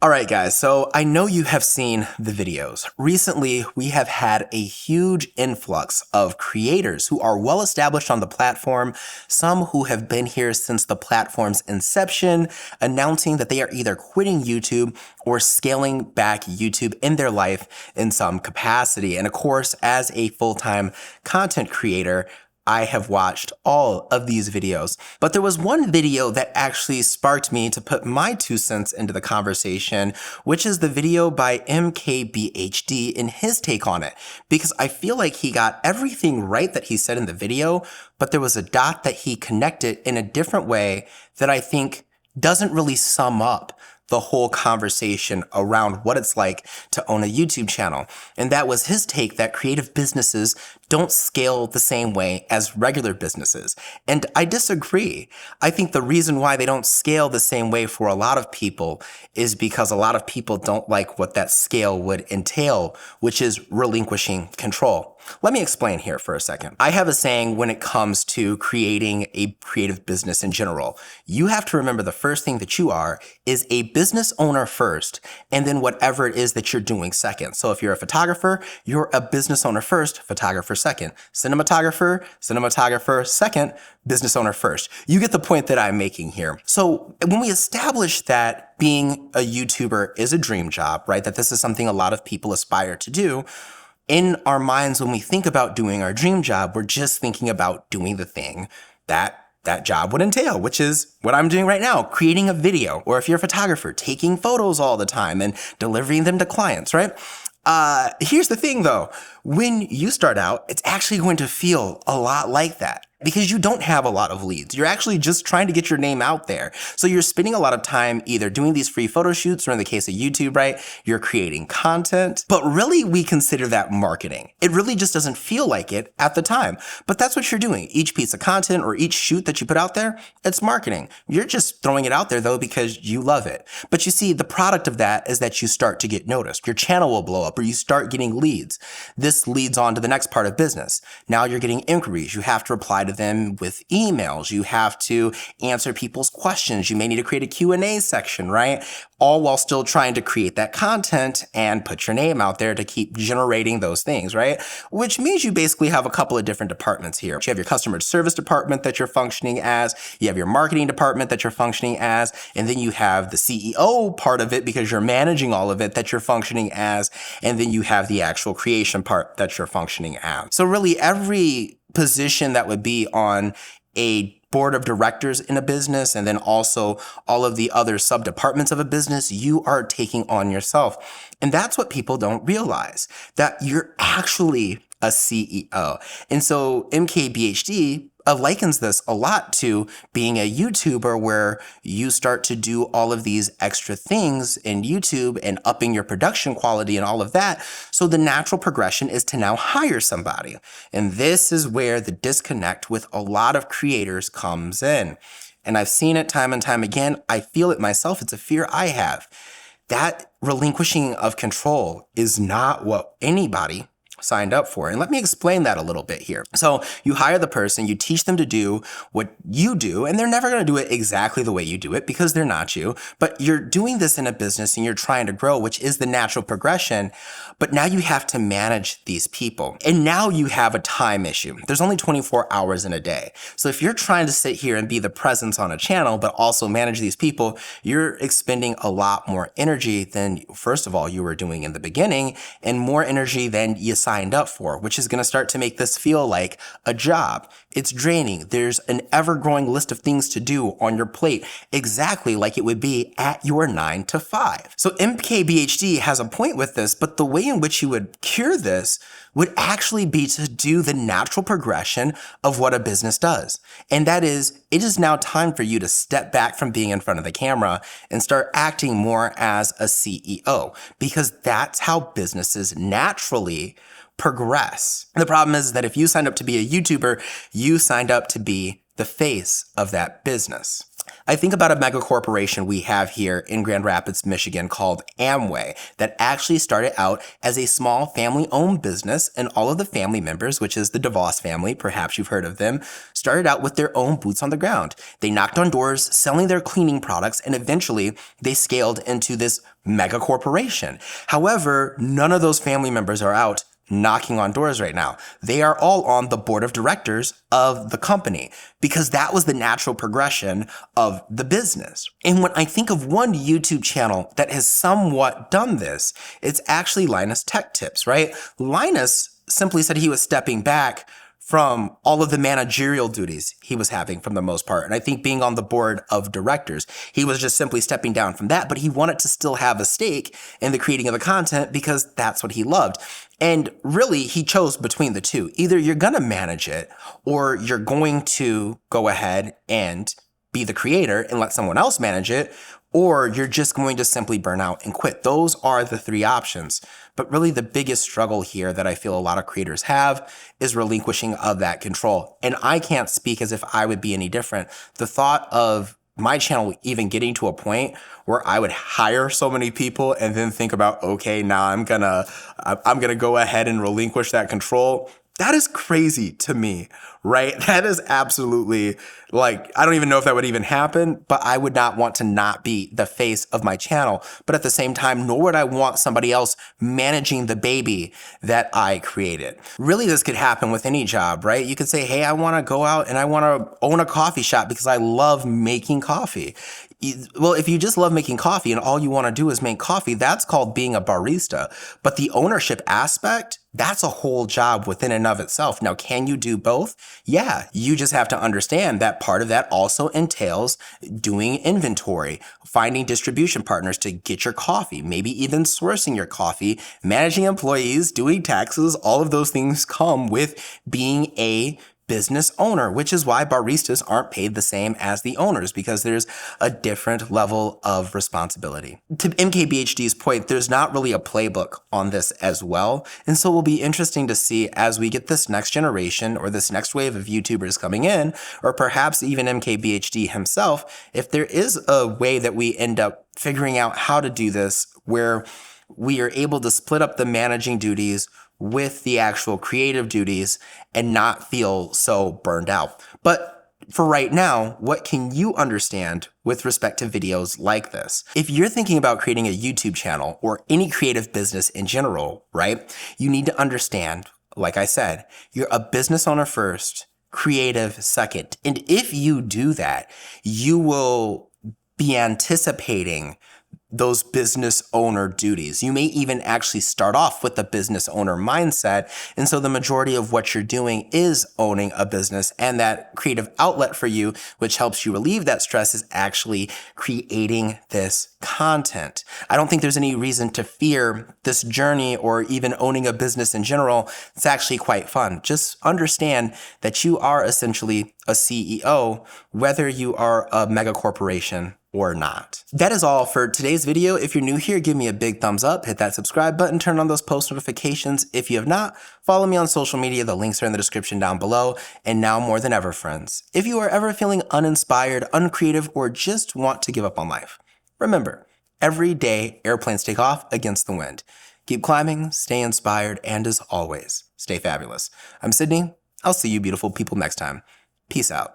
Alright guys, so I know you have seen the videos. Recently, we have had a huge influx of creators who are well established on the platform, some who have been here since the platform's inception, announcing that they are either quitting YouTube or scaling back YouTube in their life in some capacity. And of course, as a full-time content creator, I have watched all of these videos, but there was one video that actually sparked me to put my 2 cents into the conversation, which is the video by MKBHD and his take on it, because I feel like he got everything right that he said in the video, but there was a dot that he connected in a different way that I think doesn't really sum up the whole conversation around what it's like to own a YouTube channel. And that was his take that creative businesses don't scale the same way as regular businesses. And I disagree. I think the reason why they don't scale the same way for a lot of people is because a lot of people don't like what that scale would entail, which is relinquishing control. Let me explain here for a second. I have a saying when it comes to creating a creative business in general. You have to remember the first thing that you are is a business owner first, and then whatever it is that you're doing second. So if you're a photographer, you're a business owner first, photographer second. Cinematographer second, business owner first. You get the point that I'm making here. So when we establish that being a YouTuber is a dream job, right? That this is something a lot of people aspire to do. In our minds, when we think about doing our dream job, we're just thinking about doing the thing that job would entail, which is what I'm doing right now, creating a video. Or if you're a photographer, taking photos all the time and delivering them to clients, right? Here's the thing though, when you start out, it's actually going to feel a lot like that because you don't have a lot of leads. You're actually just trying to get your name out there. So you're spending a lot of time either doing these free photo shoots, or in the case of YouTube, right, you're creating content, but really we consider that marketing. It really just doesn't feel like it at the time, but that's what you're doing. Each piece of content or each shoot that you put out there, it's marketing. You're just throwing it out there though because you love it. But you see, the product of that is that you start to get noticed. Your channel will blow up or you start getting leads. This leads on to the next part of business. Now you're getting inquiries. You have to reply to them with emails. You have to answer people's questions. You may need to create a Q&A section, right? All while still trying to create that content and put your name out there to keep generating those things, right? Which means you basically have a couple of different departments here. You have your customer service department that you're functioning as, you have your marketing department that you're functioning as, and then you have the CEO part of it because you're managing all of it that you're functioning as, and then you have the actual creation part that you're functioning as. So really every position that would be on a board of directors in a business, and then also all of the other sub-departments of a business, you are taking on yourself. And that's what people don't realize, that you're actually a CEO. And so MKBHD likens this a lot to being a YouTuber, where you start to do all of these extra things in YouTube and upping your production quality and all of that. So the natural progression is to now hire somebody. And this is where the disconnect with a lot of creators comes in. And I've seen it time and time again. I feel it myself. It's a fear I have. That relinquishing of control is not what anybody signed up for. And let me explain that a little bit here. So you hire the person, you teach them to do what you do, and they're never going to do it exactly the way you do it because they're not you, but you're doing this in a business and you're trying to grow, which is the natural progression. But now you have to manage these people. And now you have a time issue. There's only 24 hours in a day. So if you're trying to sit here and be the presence on a channel, but also manage these people, you're expending a lot more energy than, first of all, you were doing in the beginning, and more energy than you signed up for, which is going to start to make this feel like a job. It's draining. There's an ever-growing list of things to do on your plate, exactly like it would be at your 9 to 5. So MKBHD has a point with this, but the way in which you would cure this would actually be to do the natural progression of what a business does. And that is, it is now time for you to step back from being in front of the camera and start acting more as a CEO, because that's how businesses naturally progress. The problem is that if you signed up to be a YouTuber, you signed up to be the face of that business. I think about a mega corporation we have here in Grand Rapids, Michigan called Amway that actually started out as a small family-owned business, and all of the family members, which is the DeVos family, perhaps you've heard of them, started out with their own boots on the ground. They knocked on doors selling their cleaning products, and eventually they scaled into this mega corporation. However, none of those family members are out knocking on doors right now. They are all on the board of directors of the company because that was the natural progression of the business. And when I think of one YouTube channel that has somewhat done this, it's actually Linus Tech Tips, right? Linus simply said he was stepping back from all of the managerial duties he was having for the most part. And I think being on the board of directors, he was just simply stepping down from that, but he wanted to still have a stake in the creating of the content because that's what he loved. And really, he chose between the two. Either you're going to manage it or you're going to go ahead and be the creator and let someone else manage it, or you're just going to simply burn out and quit. Those are the three options. But really the biggest struggle here that I feel a lot of creators have is relinquishing of that control. And I can't speak as if I would be any different. The thought of my channel even getting to a point where I would hire so many people and then think about, okay, now I'm gonna go ahead and relinquish that control. That is crazy to me, right? That is absolutely, like, I don't even know if that would even happen, but I would not want to not be the face of my channel. But at the same time, nor would I want somebody else managing the baby that I created. Really, this could happen with any job, right? You could say, hey, I want to go out and I want to own a coffee shop because I love making coffee. Well, if you just love making coffee and all you want to do is make coffee, that's called being a barista. But the ownership aspect, that's a whole job within and of itself. Now, can you do both? Yeah, you just have to understand that part of that also entails doing inventory, finding distribution partners to get your coffee, maybe even sourcing your coffee, managing employees, doing taxes. All of those things come with being a business owner, which is why baristas aren't paid the same as the owners, because there's a different level of responsibility. To MKBHD's point, there's not really a playbook on this as well. And so it will be interesting to see as we get this next generation or this next wave of YouTubers coming in, or perhaps even MKBHD himself, if there is a way that we end up figuring out how to do this where we are able to split up the managing duties with the actual creative duties and not feel so burned out. But for right now, what can you understand with respect to videos like this? If you're thinking about creating a YouTube channel or any creative business in general, right, you need to understand, like I said, you're a business owner first, creative second. And if you do that, you will be anticipating those business owner duties. You may even actually start off with the business owner mindset. And so the majority of what you're doing is owning a business, and that creative outlet for you, which helps you relieve that stress, is actually creating this content. I don't think there's any reason to fear this journey or even owning a business in general. It's actually quite fun. Just understand that you are essentially a CEO, whether you are a mega corporation or not. That is all for today's video. If you're new here, give me a big thumbs up, hit that subscribe button, turn on those post notifications. If you have not, follow me on social media. The links are in the description down below. And now more than ever, friends, if you are ever feeling uninspired, uncreative, or just want to give up on life, remember, every day airplanes take off against the wind. Keep climbing, stay inspired, and as always, stay fabulous. I'm Sydney. I'll see you beautiful people next time. Peace out.